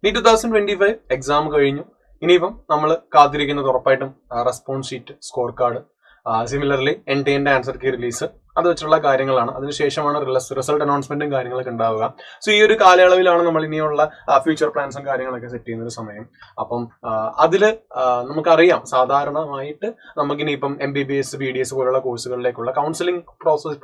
ഇനി 2025 എക്സാം കഴിഞ്ഞു. ഇനിയിപ്പം നമ്മൾ കാത്തിരിക്കുന്നത് ഉറപ്പായിട്ടും response sheet, score card, similarly and answer key release, അത് വെച്ചുള്ള കാര്യങ്ങളാണ്. അതിനുശേഷമാണ് റിസൾട്ട് അനൗൺസ്മെന്റും കാര്യങ്ങളൊക്കെ ഉണ്ടാവുക. സോ ഈ ഒരു കാലയളവിലാണ് നമ്മൾ ഇനിയുള്ള ഫ്യൂച്ചർ പ്ലാൻസും കാര്യങ്ങളൊക്കെ സെറ്റ് ചെയ്യുന്ന ഒരു സമയം. അപ്പം അതില് നമുക്കറിയാം സാധാരണമായിട്ട് നമുക്കിനിയിപ്പം MBBS BDS പോലുള്ള കോഴ്സുകളിലേക്കുള്ള കൗൺസിലിംഗ്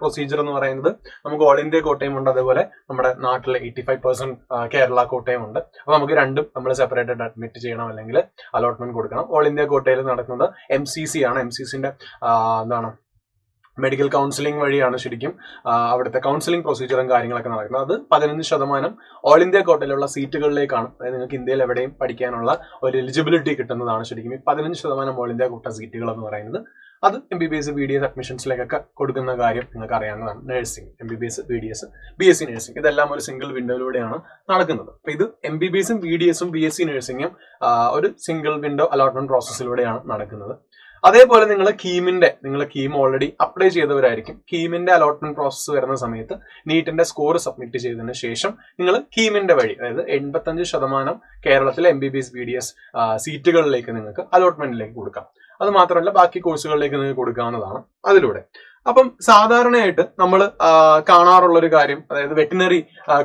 പ്രൊസീജിയർ എന്ന് പറയുന്നത് നമുക്ക് ഓൾ ഇന്ത്യ കോട്ടയം ഉണ്ട്, അതേപോലെ നമ്മുടെ നാട്ടിലെ 85% കേരള കോട്ടയം ഉണ്ട്. അപ്പൊ നമുക്ക് രണ്ടും നമ്മൾ സെപ്പറേറ്റ് ആയിട്ട് അഡ്മിറ്റ് ചെയ്യണം, അല്ലെങ്കിൽ അലോട്ട്മെന്റ് കൊടുക്കണം. ഓൾ ഇന്ത്യ കോട്ടയിൽ നടക്കുന്നത് MCC ആണ്. MCCന്റെ എന്താണ് മെഡിക്കൽ കൗൺസിലിംഗ് വഴിയാണ് ശരിക്കും അവിടുത്തെ കൗൺസിലിംഗ് പ്രൊസീജിയറും കാര്യങ്ങളൊക്കെ നടക്കുന്നത്. അത് 15% ഓൾ ഇന്ത്യ കോട്ടയിലുള്ള സീറ്റുകളിലേക്കാണ്. അതായത് നിങ്ങൾക്ക് ഇന്ത്യയിൽ എവിടെയും പഠിക്കാനുള്ള ഒരു എലിജിബിലിറ്റി കിട്ടുന്നതാണ് ശരിക്കും ഈ 15% ഓൾ ഇന്ത്യ കോട്ട സീറ്റുകൾ എന്ന് പറയുന്നത്. അത് MBBS BDS അഡ്മിഷൻസിലേക്കൊക്കെ കൊടുക്കുന്ന കാര്യം നിങ്ങൾക്ക് അറിയാവുന്നതാണ്. Nursing, MBBS BDS BSc nursing, ഇതെല്ലാം ഒരു സിംഗിൾ വിൻഡോയിലൂടെയാണ് നടക്കുന്നത്. അപ്പൊ ഇത് MBBS BDS BSc നഴ്സിംഗും ഒരു സിംഗിൾ വിൻഡോ അലോട്ട്മെന്റ് പ്രോസസ്സിലൂടെയാണ് നടക്കുന്നത്. അതേപോലെ നിങ്ങൾ കീം ഓൾറെഡി അപ്ലൈ ചെയ്തവരായിരിക്കും. കീമിന്റെ അലോട്ട്മെന്റ് പ്രോസസ്സ് വരുന്ന സമയത്ത് നീറ്റിന്റെ സ്കോർ സബ്മിറ്റ് ചെയ്തതിന് ശേഷം നിങ്ങൾ കീമിന്റെ വഴി, അതായത് 85% കേരളത്തിലെ MBBS BDS സീറ്റുകളിലേക്ക് നിങ്ങൾക്ക് അലോട്ട്മെന്റിലേക്ക് കൊടുക്കാം. അത് മാത്രമല്ല ബാക്കി കോഴ്സുകളിലേക്ക് നിങ്ങൾക്ക് കൊടുക്കാവുന്നതാണ് അതിലൂടെ. അപ്പം സാധാരണയായിട്ട് നമ്മൾ കാണാറുള്ള ഒരു കാര്യം, അതായത് വെറ്റിനറി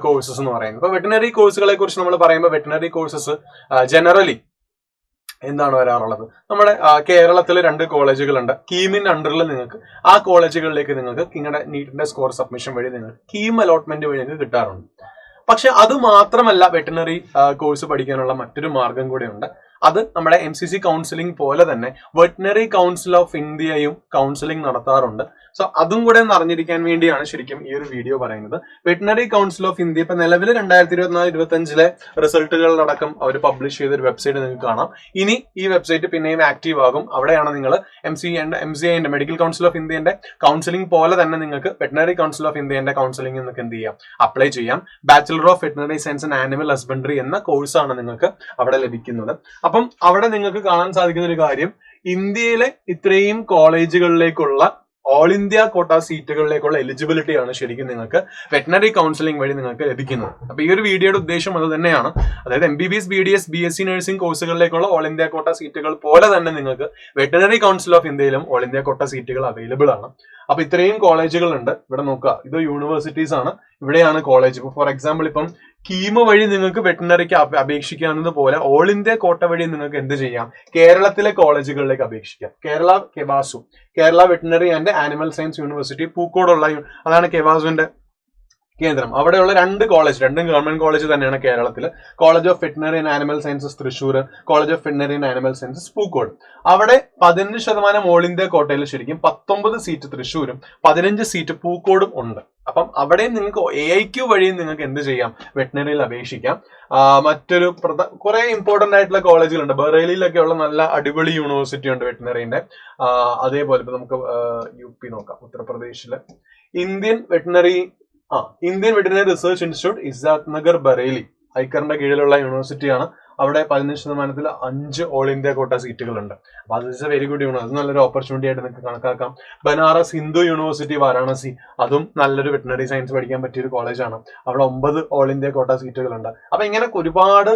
കോഴ്സസ് എന്ന് പറയുന്നത്. അപ്പൊ വെറ്റിനറി കോഴ്സുകളെ കുറിച്ച് നമ്മൾ പറയുമ്പോൾ വെറ്റിനറി കോഴ്സസ് ജനറലി എന്താണ് വരാറുള്ളത്? നമ്മുടെ കേരളത്തിൽ 2 കോളേജുകളുണ്ട്. കീമിന്റെ അണ്ടറിൽ നിങ്ങൾക്ക് ആ കോളേജുകളിലേക്ക് നിങ്ങൾക്ക് നിങ്ങളുടെ നീറ്റിന്റെ സ്കോർ സബ്മിഷൻ വഴി നിങ്ങൾക്ക് കീം അലോട്ട്മെന്റ് വഴി നിങ്ങൾക്ക് കിട്ടാറുണ്ട്. പക്ഷെ അത് മാത്രമല്ല വെറ്റിനറി കോഴ്സ് പഠിക്കാനുള്ള മറ്റൊരു മാർഗം കൂടെ ഉണ്ട്. അത് നമ്മുടെ MCC കൗൺസിലിംഗ് പോലെ തന്നെ വെറ്റിനറി കൗൺസിൽ ഓഫ് ഇന്ത്യയും കൗൺസിലിംഗ് നടത്താറുണ്ട്. സോ അതും കൂടെ ഒന്ന് അറിഞ്ഞിരിക്കാൻ വേണ്ടിയാണ് ശരിക്കും ഈ ഒരു വീഡിയോ പറയുന്നത്. വെറ്റിനറി കൗൺസിൽ ഓഫ് ഇന്ത്യ ഇപ്പൊ നിലവിൽ 2024-25 റിസൾട്ടുകളിലടക്കം അവർ പബ്ലിഷ് ചെയ്തൊരു വെബ്സൈറ്റ് നിങ്ങൾക്ക് കാണാം. ഇനി ഈ വെബ്സൈറ്റ് പിന്നെയും ആക്റ്റീവ് ആകും. അവിടെയാണ് നിങ്ങൾ MCIന്റെ മെഡിക്കൽ കൗൺസിൽ ഓഫ് ഇന്ത്യന്റെ കൗൺസിലിംഗ് പോലെ തന്നെ നിങ്ങൾക്ക് വെറ്റിനറി കൗൺസിൽ ഓഫ് ഇന്ത്യന്റെ കൗൺസിലിംഗ് നിങ്ങൾക്ക് എന്ത് ചെയ്യാം, അപ്ലൈ ചെയ്യാം. Bachelor of veterinary science and animal husbandry എന്ന കോഴ്സാണ് നിങ്ങൾക്ക് അവിടെ ലഭിക്കുന്നത്. അപ്പം അവിടെ നിങ്ങൾക്ക് കാണാൻ സാധിക്കുന്ന ഒരു കാര്യം, ഇന്ത്യയിലെ ഇത്രയും കോളേജുകളിലേക്കുള്ള ഓൾ ഇന്ത്യ കോട്ട സീറ്റുകളിലേക്കുള്ള എലിജിബിലിറ്റിയാണ് ശരിക്കും നിങ്ങൾക്ക് വെറ്റിനറി കൗൺസിലിംഗ് വഴി നിങ്ങൾക്ക് ലഭിക്കുന്നത്. അപ്പൊ ഈ ഒരു വീഡിയോയുടെ ഉദ്ദേശം അത് തന്നെയാണ്. അതായത് MBBS BDS BSc നഴ്സിംഗ് കോഴ്സുകളിലേക്കുള്ള ഓൾ ഇന്ത്യ കോട്ട സീറ്റുകൾ പോലെ തന്നെ നിങ്ങൾക്ക് വെറ്റിനറി കൗൺസിൽ ഓഫ് ഇന്ത്യയിലും ഓൾ ഇന്ത്യ കോട്ട സീറ്റുകൾ അവൈലബിൾ ആണ്. അപ്പൊ ഇത്രയും കോളേജുകൾ ഉണ്ട്. ഇവിടെ നോക്കുക, ഇത് യൂണിവേഴ്സിറ്റീസ് ആണ്, ഇവിടെയാണ് കോളേജ്. ഇപ്പൊ ഫോർ എക്സാമ്പിൾ ഇപ്പം കീമ വഴി നിങ്ങൾക്ക് വെറ്റിനറിക്ക് അപേക്ഷിക്കാവുന്നത് പോലെ ഓൾ ഇന്ത്യ കോട്ട വഴി നിങ്ങൾക്ക് എന്ത് ചെയ്യാം, കേരളത്തിലെ കോളേജുകളിലേക്ക് അപേക്ഷിക്കാം. KVASU, Kerala veterinary and animal science university പൂക്കോടുള്ള, അതാണ് കെവാസുവിന്റെ കേന്ദ്രം. അവിടെയുള്ള 2 കോളേജ്, 2 ഗവൺമെന്റ് കോളേജ് തന്നെയാണ് കേരളത്തിൽ. College of veterinary and animal sciences Thrissur, college of veterinary and animal sciences Pookode. അവിടെ 15% ഓൾ ഇന്ത്യ കോട്ടയിൽ ശരിക്കും 19 സീറ്റ് തൃശ്ശൂരും 15 സീറ്റ് പൂക്കോടും ഉണ്ട്. അപ്പം അവിടെയും നിങ്ങൾക്ക് AIQ വഴിയും നിങ്ങൾക്ക് എന്ത് ചെയ്യാം, വെറ്റിനറിയിൽ അപേക്ഷിക്കാം. മറ്റൊരു കുറെ ഇമ്പോർട്ടന്റ് ആയിട്ടുള്ള കോളേജുകളുണ്ട്. ബറേലിയിലൊക്കെ ഉള്ള നല്ല അടിപൊളി യൂണിവേഴ്സിറ്റി ഉണ്ട് വെറ്റിനറിന്റെ. അതേപോലെ ഇപ്പൊ നമുക്ക് UP നോക്കാം, ഉത്തർപ്രദേശില് Indian veterinary research institute Izatnagar Bareilly, ഐക്കറിന്റെ കീഴിലുള്ള യൂണിവേഴ്സിറ്റിയാണ്. അവിടെ 15% 5 ഓൾ ഇന്ത്യ കോട്ട സീറ്റുകളുണ്ട്. അപ്പൊ അത് is A very good university, അത് നല്ലൊരു ഓപ്പർച്യൂണിറ്റി ആയിട്ട് നിങ്ങൾക്ക് കണക്കാക്കാം. ബനാറസ് ഹിന്ദു യൂണിവേഴ്സിറ്റി വാരാണസി, അതും നല്ലൊരു വെറ്റിനറി സയൻസ് പഠിക്കാൻ പറ്റിയ ഒരു കോളേജാണ്. അവിടെ 9 ഓൾ ഇന്ത്യ കോട്ട സീറ്റുകളുണ്ട്. അപ്പൊ ഇങ്ങനെ ഒരുപാട്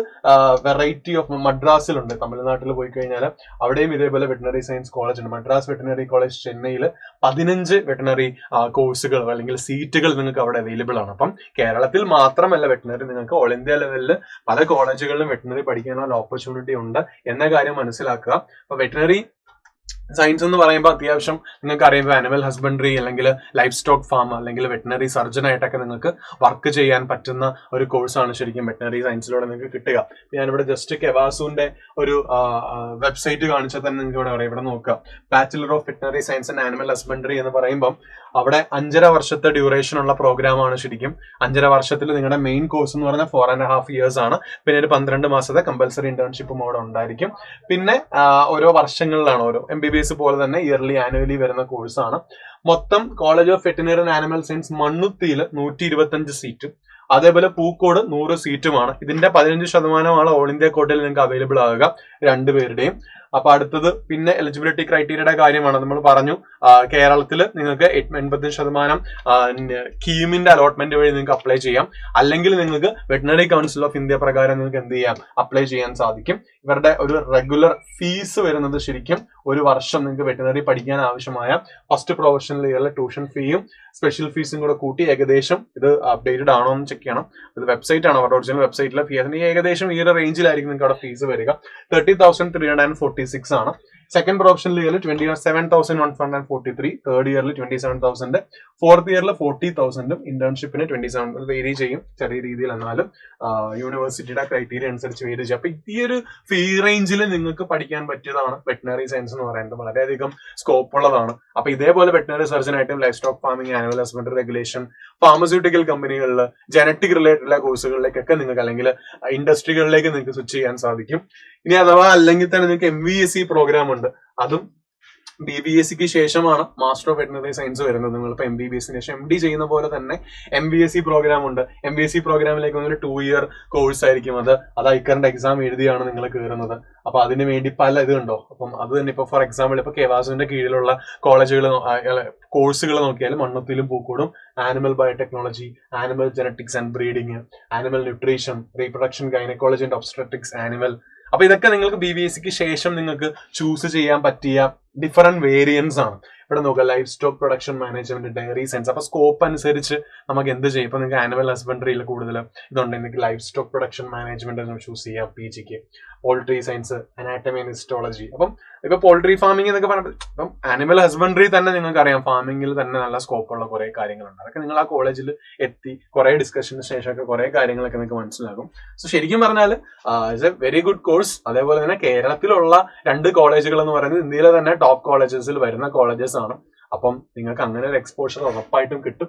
വെറൈറ്റി ഓഫ് മദ്രാസിലുണ്ട്. തമിഴ്നാട്ടിൽ പോയി കഴിഞ്ഞാൽ അവിടെയും ഇതേപോലെ വെറ്റിനറി സയൻസ് കോളേജ് ഉണ്ട്. മദ്രാസ് വെറ്റിനറി കോളേജ് ചെന്നൈയിൽ 15 വെറ്റിനറി കോഴ്സുകൾ അല്ലെങ്കിൽ സീറ്റുകൾ നിങ്ങൾക്ക് അവിടെ അവൈലബിൾ ആണ്. അപ്പം കേരളത്തിൽ മാത്രമല്ല വെറ്റിനറി, നിങ്ങൾക്ക് ഓൾ ഇന്ത്യ ലെവലിൽ പല കോളേജുകളിലും വെറ്റിനറി പഠിക്കാനുള്ള ഓപ്പർച്യൂണിറ്റി ഉണ്ട് എന്ന കാര്യം മനസ്സിലാക്കുക. അപ്പൊ വെറ്റിനറി സയൻസ് എന്ന് പറയുമ്പോൾ അത്യാവശ്യം നിങ്ങൾക്ക് അറിയുമ്പോൾ ആനിമൽ ഹസ്ബൻഡറി അല്ലെങ്കിൽ ലൈഫ് സ്റ്റോക്ക് ഫാം അല്ലെങ്കിൽ വെറ്റിനറി സർജൻ ആയിട്ടൊക്കെ നിങ്ങൾക്ക് വർക്ക് ചെയ്യാൻ പറ്റുന്ന ഒരു കോഴ്സാണ് ശരിക്കും വെറ്റിനറി സയൻസിലൂടെ നിങ്ങൾക്ക് കിട്ടുക. ഞാനിവിടെ ജസ്റ്റ് കെവാസുവിന്റെ ഒരു വെബ്സൈറ്റ് കാണിച്ചാൽ തന്നെ നിങ്ങൾക്ക് ഇവിടെ ഇവിടെ നോക്കുക. Bachelor of veterinary science and animal husbandry എന്ന് പറയുമ്പോൾ അവിടെ 5.5 വർഷത്തെ ഡ്യൂറേഷൻ ഉള്ള പ്രോഗ്രാമാണ് ശരിക്കും. 5.5 വർഷത്തിൽ നിങ്ങളുടെ മെയിൻ കോഴ്സ് എന്ന് പറഞ്ഞാൽ 4.5 years ആണ്. പിന്നെ ഒരു 12 മാസത്തെ കമ്പൽസറി ഇന്റേൺഷിപ്പും അവിടെ ഉണ്ടായിരിക്കും. പിന്നെ ഓരോ വർഷങ്ങളിലാണ്, ഓരോ MBBS പോലെ തന്നെ ഇയർലി ആനുവലി വരുന്ന കോഴ്സാണ്. മൊത്തം college of veterinary and animal science മണ്ണുത്തിയിൽ 125 സീറ്റും അതേപോലെ പൂക്കോട് 100 സീറ്റുമാണ്. ഇതിന്റെ 15% ഓൾ ഇന്ത്യ കോട്ടയിൽ നിങ്ങൾക്ക് അവൈലബിൾ ആകുക രണ്ടുപേരുടെയും. അപ്പൊ അടുത്തത് പിന്നെ എലിജിബിലിറ്റി ക്രൈറ്റീരിയയുടെ കാര്യമാണ്. നമ്മൾ പറഞ്ഞു കേരളത്തിൽ നിങ്ങൾക്ക് 85% കീമിന്റെ അലോട്ട്മെന്റ് വഴി നിങ്ങൾക്ക് അപ്ലൈ ചെയ്യാം. അല്ലെങ്കിൽ നിങ്ങൾക്ക് വെറ്റിനറി കൗൺസിൽ ഓഫ് ഇന്ത്യ പ്രകാരം നിങ്ങൾക്ക് എന്ത് ചെയ്യാം, അപ്ലൈ ചെയ്യാൻ സാധിക്കും. ഇവരുടെ ഒരു റെഗുലർ ഫീസ് വരുന്നത് ശരിക്കും ഒരു വർഷം നിങ്ങൾക്ക് വെറ്റിനറി പഠിക്കാൻ ആവശ്യമായ ഫസ്റ്റ് പ്രൊഫഷണൽ ഇയറിലെ ട്യൂഷൻ ഫീയും സ്പെഷ്യൽ ഫീസും കൂടെ കൂട്ടി ഏകദേശം, ഇത് അപ്ഡേറ്റഡ് ആണോ എന്ന് ചെക്ക് ചെയ്യണം, ഇത് വെബ്സൈറ്റ് ആണ്, അവരുടെ ഒറിജിനൽ വെബ്സൈറ്റിലെ ഫീസ് ഏകദേശം ഈ ഒരു റേഞ്ചിലായിരിക്കും നിങ്ങൾക്ക് അവിടെ ഫീസ് വരിക. 30,346 ആണ്. സെക്കൻഡ് പ്രൊഫഷണൽ ഇയറിൽ 27,143, തേർഡ് ഇയറിൽ 27,000, ഫോർത്ത് ഇയറിൽ 40,000, ഇന്റേൺഷിപ്പിന് 27,000 വേരി ചെയ്യും ചെറിയ രീതിയിൽ, എന്നാലും യൂണിവേഴ്സിറ്റിയുടെ ക്രൈറ്റീരിയ അനുസരിച്ച് വേരി ചെയ്യും. അപ്പൊ ഈ ഒരു ഫീ റേഞ്ചിൽ നിങ്ങൾക്ക് പഠിക്കാൻ പറ്റിയതാണ് വെറ്റിനറി സയൻസ് എന്ന് പറയുന്നത്. വളരെയധികം സ്കോപ്പ് ഉള്ളതാണ്. അപ്പൊ ഇതേപോലെ വെറ്റിനറി സർജനായിട്ടും livestock farming, annual husbandry regulation, pharmaceutical കമ്പനികളിൽ ജനറ്റിക് റിലേറ്റഡ് കോഴ്സുകളിലേക്കൊക്കെ നിങ്ങൾക്ക്, അല്ലെങ്കിൽ ഇൻഡസ്ട്രികളിലേക്ക് നിങ്ങൾക്ക് സ്വിച്ച് ചെയ്യാൻ സാധിക്കും. ഇനി അഥവാ അല്ലെങ്കിൽ തന്നെ നിങ്ങൾക്ക് MVSc പ്രോഗ്രാം ഉണ്ട്, അതും BBScക്ക് ശേഷമാണ് മാസ്റ്റർ ഓഫ് വെറ്റിനറി സയൻസ് വരുന്നത്. നിങ്ങളിപ്പോൾ MBBSന് ശേഷം MD ചെയ്യുന്ന പോലെ തന്നെ MVSc പ്രോഗ്രാം ഉണ്ട്. MVSc പ്രോഗ്രാമിലേക്ക് ഒരു 2 ഇയർ കോഴ്സ് ആയിരിക്കും. അത് ഐക്കറിന്റെ എക്സാം എഴുതിയാണ് നിങ്ങൾ കയറുന്നത്. അപ്പൊ അതിന് വേണ്ടി പല ഇതുണ്ടോ. അപ്പം അത് തന്നെ ഇപ്പൊ ഫോർ എക്സാമ്പിൾ ഇപ്പൊ കെവാസുവിന്റെ കീഴിലുള്ള കോളേജുകൾ കോഴ്സുകൾ നോക്കിയാൽ മണ്ണുത്തിലും പൂക്കോടും animal biotechnology, animal genetics and breeding, animal nutrition, reproduction, gynaecology and obstetrics, animal. അപ്പൊ ഇതൊക്കെ നിങ്ങൾക്ക് BBScക്ക് ശേഷം നിങ്ങൾക്ക് ചൂസ് ചെയ്യാൻ പറ്റിയ ഡിഫറെന്റ് വേരിയൻസ് ആണ്. ഇവിടെ നോക്കുക, life stock production management, dairy science. അപ്പൊ സ്കോപ്പ് അനുസരിച്ച് നമുക്ക് എന്ത് ചെയ്യും. ഇപ്പൊ നിങ്ങൾക്ക് ആനിമൽ ഹസ്ബൻഡറിയിൽ കൂടുതൽ ഇതുണ്ട്, നിങ്ങൾക്ക് livestock production management choose ചെയ്യാം PGക്ക്. Poultry science, anatomy and histology. അപ്പം ഇപ്പൊ പോൾട്രി ഫാമിംഗ് എന്നൊക്കെ പറഞ്ഞപ്പോൾ ഇപ്പം ആനിമൽ ഹസ്ബൻഡറി തന്നെ നിങ്ങൾക്ക് അറിയാം, ഫാമിംഗിൽ തന്നെ നല്ല സ്കോപ്പ് ഉള്ള കുറെ കാര്യങ്ങളുണ്ട്. അതൊക്കെ നിങ്ങൾ ആ കോളേജിൽ എത്തി കുറെ ഡിസ്കഷന് ശേഷമൊക്കെ കുറെ കാര്യങ്ങളൊക്കെ നിങ്ങൾക്ക് മനസ്സിലാകും. സോ ശരിക്കും പറഞ്ഞാൽ it's A very good course. അതേപോലെ തന്നെ കേരളത്തിലുള്ള 2 കോളേജുകൾ എന്ന് പറയുന്നത് ഇന്ത്യയിലെ തന്നെ ടോപ്പ് കോളേജസിൽ വരുന്ന കോളേജസ് ആണ്. അപ്പം നിങ്ങൾക്ക് അങ്ങനെ ഒരു എക്സ്പോഷർ ഉറപ്പായിട്ടും കിട്ടും.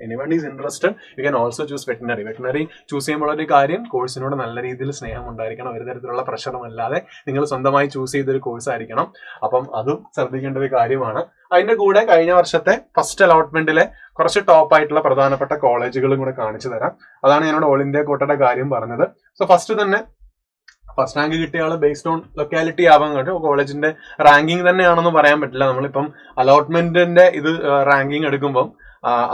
Anyone is interested, you can also choose veterinary. Veterinary choose ചെയ്യുമ്പോൾ ഒരു കാര്യം, കോഴ്സിനോട് നല്ല രീതിയിൽ സ്നേഹം ഉണ്ടായിരിക്കണം. ഒരു തരത്തിലുള്ള പ്രഷറും അല്ലാതെ നിങ്ങൾ സ്വന്തമായി ചൂസ് ചെയ്തൊരു കോഴ്സ് ആയിരിക്കണം. അപ്പം അതും ശ്രദ്ധിക്കേണ്ട ഒരു കാര്യമാണ്. അതിന്റെ കൂടെ കഴിഞ്ഞ വർഷത്തെ ഫസ്റ്റ് അലോട്ട്മെന്റിലെ കുറച്ച് ടോപ്പ് ആയിട്ടുള്ള പ്രധാനപ്പെട്ട കോളേജുകളും കൂടെ കാണിച്ചു തരാം. അതാണ് ഞാനോട് ഓൾ ഇന്ത്യ കോട്ടയുടെ കാര്യം പറഞ്ഞത്. സോ ഫസ്റ്റ് തന്നെ ഫസ്റ്റ് റാങ്ക് കിട്ടിയ ആള് ബേസ്ഡ് ഓൺ ലൊക്കാലിറ്റി ആവാൻ കേട്ടോ. കോളേജിന്റെ റാങ്കിങ് തന്നെയാണെന്ന് പറയാൻ പറ്റില്ല. നമ്മളിപ്പം അലോട്ട്മെന്റിന്റെ ഇത് റാങ്കിങ് എടുക്കുമ്പോൾ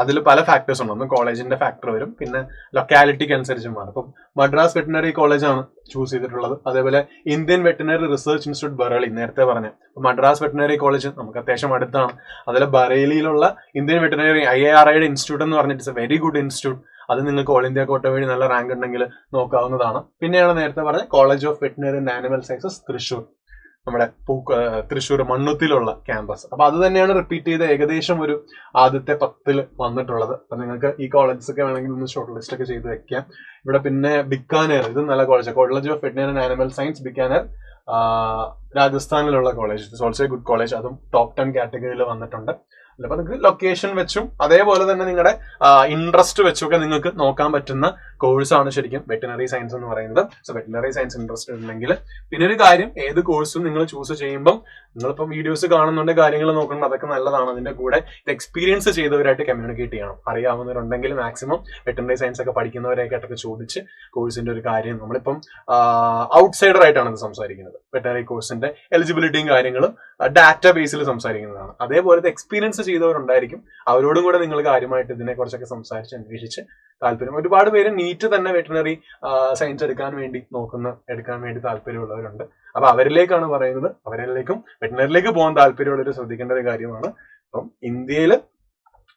അതിൽ പല ഫാക്ടേഴ്സ് ഉണ്ട്. ഒന്ന് കോളേജിന്റെ ഫാക്ടർ വരും, പിന്നെ ലൊക്കാലിറ്റിക്ക് അനുസരിച്ച് മാറും. ഇപ്പം മദ്രാസ് വെറ്റിനറി കോളേജാണ് ചൂസ് ചെയ്തിട്ടുള്ളത്. അതേപോലെ Indian veterinary research institute Bareilly, നേരത്തെ പറഞ്ഞ മദ്രാസ് വെറ്റിനറി കോളേജ് നമുക്ക് അത്യാവശ്യം അടുത്താണ്. അതിലെ ബറേലിയിലുള്ള ഇന്ത്യൻ വെറ്റിനറി IARIയുടെ ഇൻസ്റ്റിറ്റ്യൂട്ട് എന്ന് പറഞ്ഞിട്ട് it's A very good institute. അത് നിങ്ങൾക്ക് ഓൾ ഇന്ത്യ കോട്ട വഴി നല്ല റാങ്ക് ഉണ്ടെങ്കിൽ നോക്കാവുന്നതാണ്. പിന്നെയാണ് നേരത്തെ പറഞ്ഞ college of veterinary and animal sciences Thrissur, നമ്മുടെ തൃശ്ശൂർ മണ്ണുത്തിലുള്ള ക്യാമ്പസ്. അപ്പൊ അത് തന്നെയാണ് റിപ്പീറ്റ് ചെയ്ത് ഏകദേശം ഒരു ആദ്യത്തെ 10ൽ വന്നിട്ടുള്ളത്. അപ്പൊ നിങ്ങൾക്ക് ഈ കോളേജസ് ഒക്കെ വേണമെങ്കിൽ ഒന്ന് ഷോർട്ട് ലിസ്റ്റ് ഒക്കെ ചെയ്ത് വെക്കാം. ഇവിടെ പിന്നെ ബിക്കാനേർ, ഇത് നല്ല college, college of veterinary and animal science Bikaner, രാജസ്ഥാനിലുള്ള college. It's also a good college. അതും ടോപ്പ് 10 കാറ്റഗറിയിൽ വന്നിട്ടുണ്ട്. അപ്പൊ നിങ്ങൾക്ക് ലൊക്കേഷൻ വെച്ചും അതേപോലെ തന്നെ നിങ്ങളുടെ ഇൻട്രസ്റ്റ് വെച്ചൊക്കെ നിങ്ങൾക്ക് നോക്കാൻ പറ്റുന്ന കോഴ്സാണ് ശരിക്കും വെറ്റിനറി സയൻസ് എന്ന് പറയുന്നത്. സോ വെറ്റിനറി സയൻസ് ഇൻട്രസ്റ്റ് ഉണ്ടെങ്കിൽ, പിന്നെ ഒരു കാര്യം, ഏത് കോഴ്സും നിങ്ങൾ ചൂസ് ചെയ്യുമ്പം നിങ്ങളിപ്പം വീഡിയോസ് കാണുന്നുണ്ട്, കാര്യങ്ങൾ നോക്കണം, അതൊക്കെ നല്ലതാണ്. അതിന്റെ കൂടെ ഇത് എക്സ്പീരിയൻസ് ചെയ്തവരായിട്ട് കമ്മ്യൂണിക്കേറ്റ് ചെയ്യണം. അറിയാവുന്നവരുണ്ടെങ്കിൽ മാക്സിമം വെറ്റിനറി സയൻസ് ഒക്കെ പഠിക്കുന്നവരെയൊക്കെ ചോദിച്ച് കോഴ്സിന്റെ ഒരു കാര്യം, നമ്മളിപ്പം ഔട്ട്സൈഡർ ആയിട്ടാണ് ഇത് സംസാരിക്കുന്നത്. വെറ്റിനറി കോഴ്സിന്റെ എലിജിബിലിറ്റിയും കാര്യങ്ങളും ഡാറ്റ ബേസിൽ സംസാരിക്കുന്നതാണ്. അതേപോലെ എക്സ്പീരിയൻസ് ചെയ്തവരുണ്ടായിരിക്കും, അവരോടും കൂടെ നിങ്ങൾ കാര്യമായിട്ട് ഇതിനെ കുറിച്ചൊക്കെ സംസാരിച്ച് അന്വേഷിച്ച് താല്പര്യം. ഒരുപാട് പേര് നീറ്റ് തന്നെ വെറ്റിനറി സയൻസ് എടുക്കാൻ വേണ്ടി താല്പര്യമുള്ളവരുണ്ട്. അപ്പൊ അവരിലേക്കാണ് പറയുന്നത്. അവരിലേക്കും വെറ്റിനറിയിലേക്ക് പോകാൻ താല്പര്യമുള്ളവർ ശ്രദ്ധിക്കേണ്ട ഒരു കാര്യമാണ്. അപ്പം ഇന്ത്യയിൽ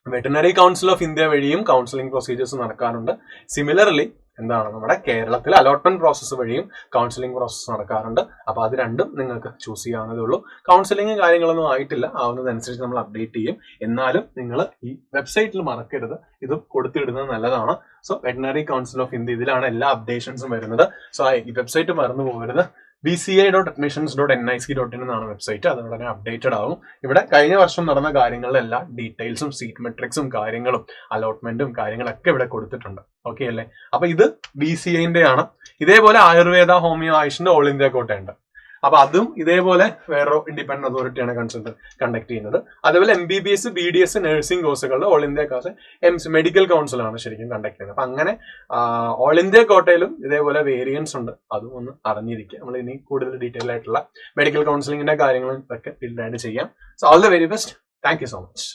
വെറ്റിനറി കൗൺസിൽ ഓഫ് ഇന്ത്യ വഴിയും കൗൺസിലിംഗ് പ്രൊസീജിയേഴ്സ് നടക്കാറുണ്ട്. സിമിലർലി എന്താണ്, നമ്മുടെ കേരളത്തിൽ അലോട്ട്മെന്റ് പ്രോസസ്സ് വഴിയും കൗൺസിലിംഗ് പ്രോസസ്സ് നടക്കാറുണ്ട്. അപ്പൊ അത് രണ്ടും നിങ്ങൾക്ക് ചൂസ് ചെയ്യാവുന്നതേ ഉള്ളൂ. കൗൺസിലിംഗ് കാര്യങ്ങളൊന്നും ആയിട്ടില്ല, ആവുന്നതനുസരിച്ച് നമ്മൾ അപ്ഡേറ്റ് ചെയ്യും. എന്നാലും നിങ്ങൾ ഈ വെബ്സൈറ്റിൽ മറക്കരുത്, ഇത് കൊടുത്തിടുന്നത് നല്ലതാണ്. So veterinary council of India, ഇതിലാണ് എല്ലാ അപ്ഡേഷൻസും വരുന്നത്. സോ ഈ വെബ്സൈറ്റ് മറന്നു പോകരുത്. bci.admissions.nic.in എന്നാണ് വെബ്സൈറ്റ്. അത് ഉടനെ അപ്ഡേറ്റഡ് ആവും. ഇവിടെ കഴിഞ്ഞ വർഷം നടന്ന കാര്യങ്ങളുടെ എല്ലാ ഡീറ്റെയിൽസും സീറ്റ് മെട്രിക്സും കാര്യങ്ങളും അലോട്ട്മെന്റും കാര്യങ്ങളൊക്കെ ഇവിടെ കൊടുത്തിട്ടുണ്ട്. ഓക്കെ അല്ലേ? അപ്പൊ ഇത് BCIന്റെ ആണ്. ഇതേപോലെ ആയുർവേദ, ഹോമിയോ, ആയുഷിന്റെ ഓൾ ഇന്ത്യ കോട്ടയുണ്ട്. അപ്പൊ അതും ഇതേപോലെ വേറൊരു ഇൻഡിപെൻഡന്റ് അതോറിറ്റിയാണ് കണ്ടക്ട് ചെയ്യുന്നത്. അതേപോലെ MBBS BDS നഴ്സിംഗ് കോഴ്സുകളിൽ ഓൾ ഇന്ത്യ മെഡിക്കൽ കൗൺസിലാണ് ശരിക്കും കണ്ടക്ട് ചെയ്യുന്നത്. അപ്പൊ അങ്ങനെ ഓൾ ഇന്ത്യ കോട്ടയിലും ഇതേപോലെ വേരിയൻസ് ഉണ്ട്, അതും ഒന്ന് അറിഞ്ഞിരിക്കുക. നമ്മൾ ഇനി കൂടുതൽ ഡീറ്റെയിൽ ആയിട്ടുള്ള മെഡിക്കൽ കൗൺസിലിംഗിന്റെ കാര്യങ്ങളും ഒക്കെ ഡീറ്റെയിൽ ആയിട്ട് ചെയ്യാം. So all the very best. Thank you so much.